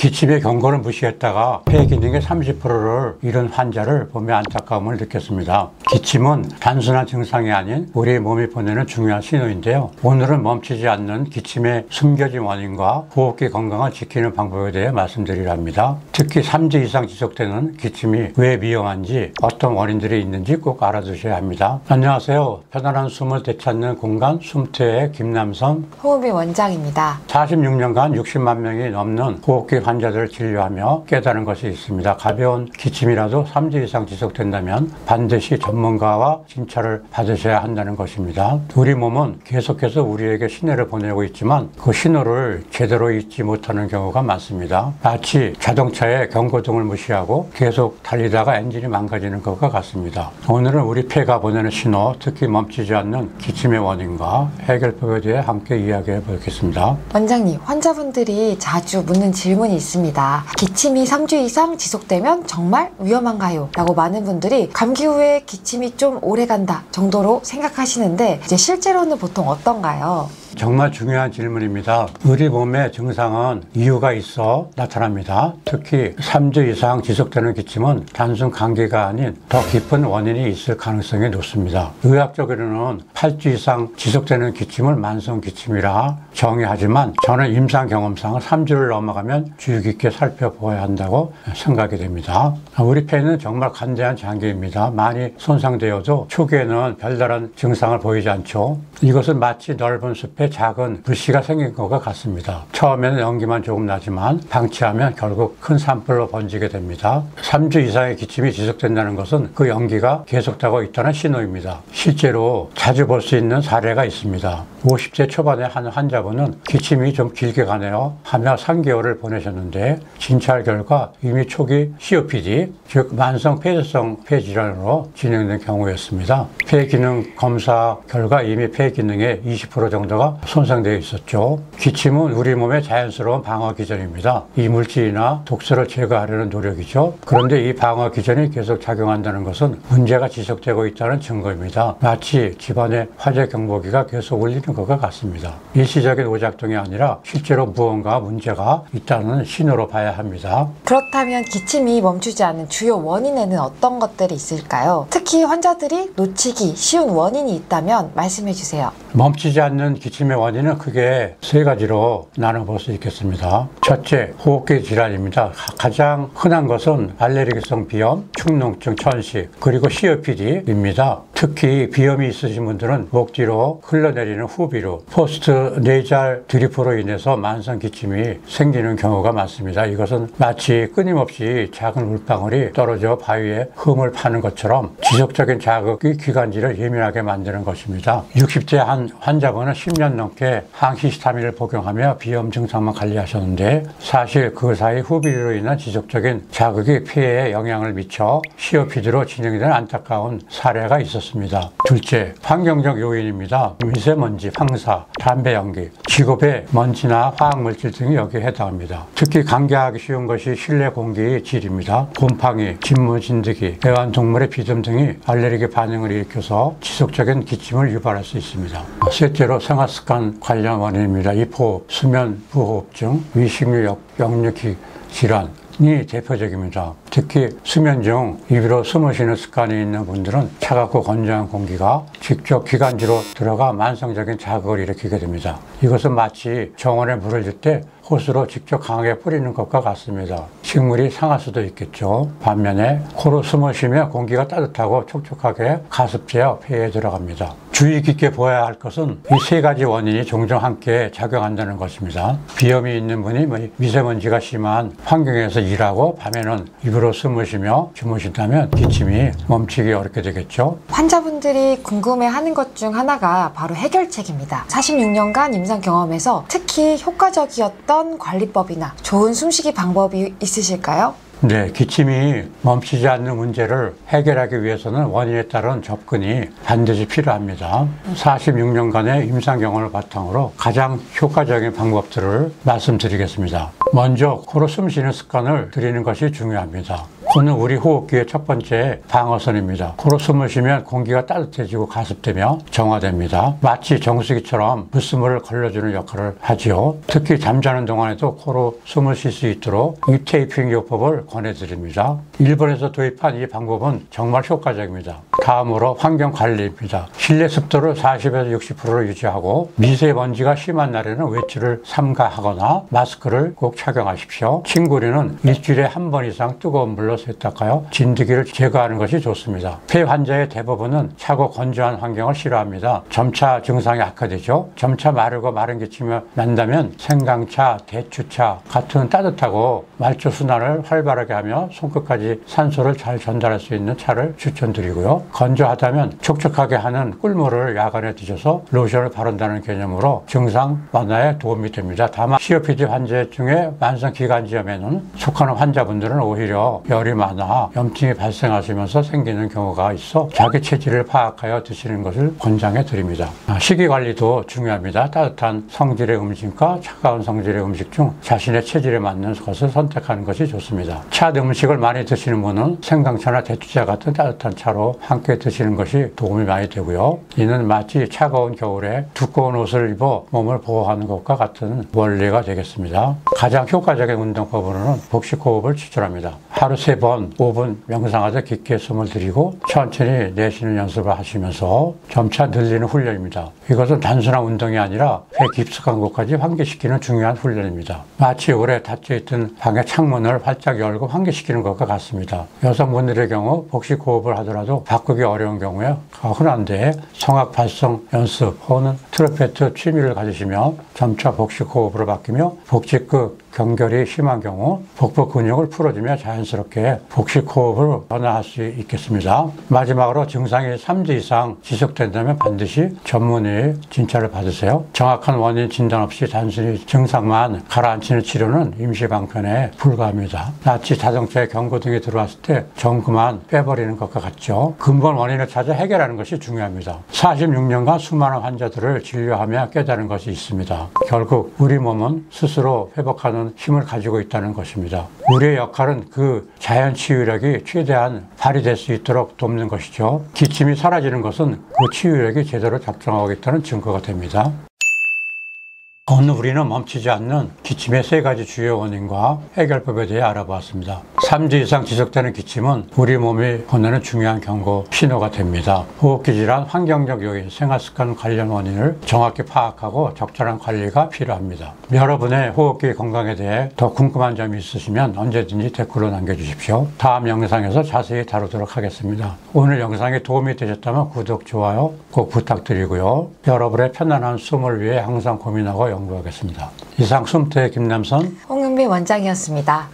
기침의 경고를 무시했다가 폐 기능의 30%를 잃은 환자를 보며 안타까움을 느꼈습니다. 기침은 단순한 증상이 아닌 우리 몸이 보내는 중요한 신호인데요. 오늘은 멈추지 않는 기침의 숨겨진 원인과 호흡기 건강을 지키는 방법에 대해 말씀드리려 합니다. 특히 3주 이상 지속되는 기침이 왜 위험한지, 어떤 원인들이 있는지 꼭 알아두셔야 합니다. 안녕하세요. 편안한 숨을 되찾는 공간 숨퇴의 김남선 호흡의 원장입니다. 46년간 60만 명이 넘는 호흡기 환자들을 진료하며 깨달은 것이 있습니다. 가벼운 기침이라도 3주 이상 지속된다면 반드시 전문가와 진찰을 받으셔야 한다는 것입니다. 우리 몸은 계속해서 우리에게 신호를 보내고 있지만 그 신호를 제대로 잊지 못하는 경우가 많습니다. 마치 자동차의 경고등을 무시하고 계속 달리다가 엔진이 망가지는 것과 같습니다. 오늘은 우리 폐가 보내는 신호, 특히 멈추지 않는 기침의 원인과 해결법에 대해 함께 이야기해 보겠습니다. 원장님, 환자분들이 자주 묻는 질문이 있습니다. 기침이 3주 이상 지속되면 정말 위험한가요? 라고 많은 분들이 감기 후에 기침이 좀 오래 간다 정도로 생각하시는데 이제 실제로는 보통 어떤가요? 정말 중요한 질문입니다. 우리 몸의 증상은 이유가 있어 나타납니다. 특히 3주 이상 지속되는 기침은 단순 감기가 아닌 더 깊은 원인이 있을 가능성이 높습니다. 의학적으로는 8주 이상 지속되는 기침을 만성 기침이라 정의하지만 저는 임상 경험상 3주를 넘어가면 주의 깊게 살펴보아야 한다고 생각이 됩니다. 우리 폐는 정말 간대한 장기입니다. 많이 손상되어도 초기에는 별다른 증상을 보이지 않죠. 이것은 마치 넓은 숲에 작은 불씨가 생긴 것과 같습니다. 처음에는 연기만 조금 나지만 방치하면 결국 큰 산불로 번지게 됩니다. 3주 이상의 기침이 지속된다는 것은 그 연기가 계속되고 있다는 신호입니다. 실제로 자주 볼 수 있는 사례가 있습니다. 50대 초반의 한 환자분은 기침이 좀 길게 가네요 하며 3개월을 보내셨는데 진찰 결과 이미 초기 COPD, 즉 만성 폐쇄성 폐질환으로 진행된 경우였습니다. 폐기능 검사 결과 이미 폐 기능의 20% 정도가 손상되어 있었죠. 기침은 우리 몸의 자연스러운 방어 기전입니다. 이물질이나 독소를 제거하려는 노력이죠. 그런데 이 방어 기전이 계속 작용한다는 것은 문제가 지속되고 있다는 증거입니다. 마치 집안의 화재 경보기가 계속 울리는 것과 같습니다. 일시적인 오작동이 아니라 실제로 무언가 문제가 있다는 신호로 봐야 합니다. 그렇다면 기침이 멈추지 않는 주요 원인에는 어떤 것들이 있을까요? 특히 환자들이 놓치기 쉬운 원인이 있다면 말씀해 주세요. 멈추지 않는 기침의 원인은 크게 세 가지로 나눠볼 수 있겠습니다. 첫째, 호흡기 질환입니다. 가장 흔한 것은 알레르기성 비염, 축농증, 천식, 그리고 COPD입니다. 특히 비염이 있으신 분들은 목 뒤로 흘러내리는 후비로, 포스트 네이잘 드리프로 인해서 만성 기침이 생기는 경우가 많습니다. 이것은 마치 끊임없이 작은 물방울이 떨어져 바위에 흠을 파는 것처럼 지속적인 자극이 기관지를 예민하게 만드는 것입니다. 60대 한 환자분은 10년 넘게 항히스타민을 복용하며 비염 증상만 관리하셨는데 사실 그 사이 후비로 인한 지속적인 자극이 폐에 영향을 미쳐 COPD로 진행된 안타까운 사례가 있었습니다. 둘째, 환경적 요인입니다. 미세먼지, 황사, 담배 연기, 직업의 먼지나 화학물질 등이 여기에 해당합니다. 특히 감기하기 쉬운 것이 실내 공기 질입니다. 곰팡이, 진물, 진드기, 애완동물의 비듬 등이 알레르기 반응을 일으켜서 지속적인 기침을 유발할 수 있습니다. 셋째로 생활습관 관련 원인입니다. 이포, 수면 부호흡증, 위식류 역류기 질환이 대표적입니다. 특히 수면 중 입으로 숨을 쉬는 습관이 있는 분들은 차갑고 건조한 공기가 직접 기관지로 들어가 만성적인 자극을 일으키게 됩니다. 이것은 마치 정원에 물을 줄 때 호스로 직접 강하게 뿌리는 것과 같습니다. 식물이 상할 수도 있겠죠. 반면에 코로 숨을 쉬며 공기가 따뜻하고 촉촉하게 가습제어 폐에 들어갑니다. 주의 깊게 보아야 할 것은 이 세 가지 원인이 종종 함께 작용한다는 것입니다. 비염이 있는 분이 미세먼지가 심한 환경에서 일하고 밤에는 입으로 숨을 쉬며 주무신다면 기침이 멈추기 어렵게 되겠죠. 환자분들이 궁금해하는 것 중 하나가 바로 해결책입니다. 46년간 임상 경험에서 특히 효과적이었던 관리법이나 좋은 숨쉬기 방법이 있으실까요? 네, 기침이 멈추지 않는 문제를 해결하기 위해서는 원인에 따른 접근이 반드시 필요합니다. 46년간의 임상 경험을 바탕으로 가장 효과적인 방법들을 말씀드리겠습니다. 먼저 코로 숨쉬는 습관을 들이는 것이 중요합니다. 코는 우리 호흡기의 첫 번째 방어선입니다. 코로 숨을 쉬면 공기가 따뜻해지고 가습되며 정화됩니다. 마치 정수기처럼 불순물을 걸러주는 역할을 하지요. 특히 잠자는 동안에도 코로 숨을 쉴 수 있도록 입 테이핑 요법을 권해드립니다. 일본에서 도입한 이 방법은 정말 효과적입니다. 다음으로 환경 관리입니다. 실내 습도를 40에서 60%로 유지하고 미세먼지가 심한 날에는 외출을 삼가하거나 마스크를 꼭 착용하십시오. 침구류는 일주일에 한 번 이상 뜨거운 물로 세탁하여 진드기를 제거하는 것이 좋습니다. 폐 환자의 대부분은 차고 건조한 환경을 싫어합니다. 점차 증상이 악화되죠. 점차 마르고 마른 기침이 난다면 생강차, 대추차 같은 따뜻하고 말초 순환을 활발하게 하며 손끝까지 산소를 잘 전달할 수 있는 차를 추천드리고요. 건조하다면 촉촉하게 하는 꿀물을 야간에 드셔서 로션을 바른다는 개념으로 증상 완화에 도움이 됩니다. 다만 COPD 환자 중에 만성기관지염에는 속하는 환자분들은 오히려 열이 많아 염증이 발생하시면서 생기는 경우가 있어 자기 체질을 파악하여 드시는 것을 권장해 드립니다. 식이 관리도 중요합니다. 따뜻한 성질의 음식과 차가운 성질의 음식 중 자신의 체질에 맞는 것을 선택하는 것이 좋습니다. 차드 음식을 많이 드시는 분은 생강차나 대추차 같은 따뜻한 차로 함께 드시는 것이 도움이 많이 되고요. 이는 마치 차가운 겨울에 두꺼운 옷을 입어 몸을 보호하는 것과 같은 원리가 되겠습니다. 가장 효과적인 운동법으로는 복식호흡을 추천합니다. 하루 3번 5분 명상하듯 깊게 숨을 들이고 천천히 내쉬는 연습을 하시면서 점차 늘리는 훈련입니다. 이것은 단순한 운동이 아니라 폐 깊숙한 곳까지 환기시키는 중요한 훈련입니다. 마치 오래 닫혀있던 방의 창문을 활짝 열고 환기시키는 것과 같습니다. 여성분들의 경우 복식호흡을 하더라도 바꾸기 어려운 경우에 흔한데 성악 발성 연습 혹은 트럼페트 취미를 가지시며 점차 복식호흡으로 바뀌며 복직극 경결이 심한 경우 복부 근육을 풀어주며 자연스럽게 복식호흡을 변화할 수 있겠습니다. 마지막으로 증상이 3주 이상 지속된다면 반드시 전문의 진찰을 받으세요. 정확한 원인 진단 없이 단순히 증상만 가라앉히는 치료는 임시방편에 불과합니다. 마치 자동차에 경고등이 들어왔을 때 전구만 빼버리는 것과 같죠. 근본 원인을 찾아 해결하는 것이 중요합니다. 46년간 수많은 환자들을 진료하며 깨달은 것이 있습니다. 결국 우리 몸은 스스로 회복하는 힘을 가지고 있다는 것입니다. 우리의 역할은 그 자연 치유력이 최대한 발휘될 수 있도록 돕는 것이죠. 기침이 사라지는 것은 그 치유력이 제대로 작동하고 있다는 증거가 됩니다. 오늘 우리는 멈추지 않는 기침의 3가지 주요 원인과 해결법에 대해 알아보았습니다. 3주 이상 지속되는 기침은 우리 몸이 보내는 중요한 경고 신호가 됩니다. 호흡기 질환, 환경적 요인, 생활습관 관련 원인을 정확히 파악하고 적절한 관리가 필요합니다. 여러분의 호흡기 건강에 대해 더 궁금한 점이 있으시면 언제든지 댓글로 남겨주십시오. 다음 영상에서 자세히 다루도록 하겠습니다. 오늘 영상이 도움이 되셨다면 구독, 좋아요 꼭 부탁드리고요. 여러분의 편안한 숨을 위해 항상 고민하고 연구하겠습니다. 이상 숨터의 김남선, 홍윤비 원장이었습니다.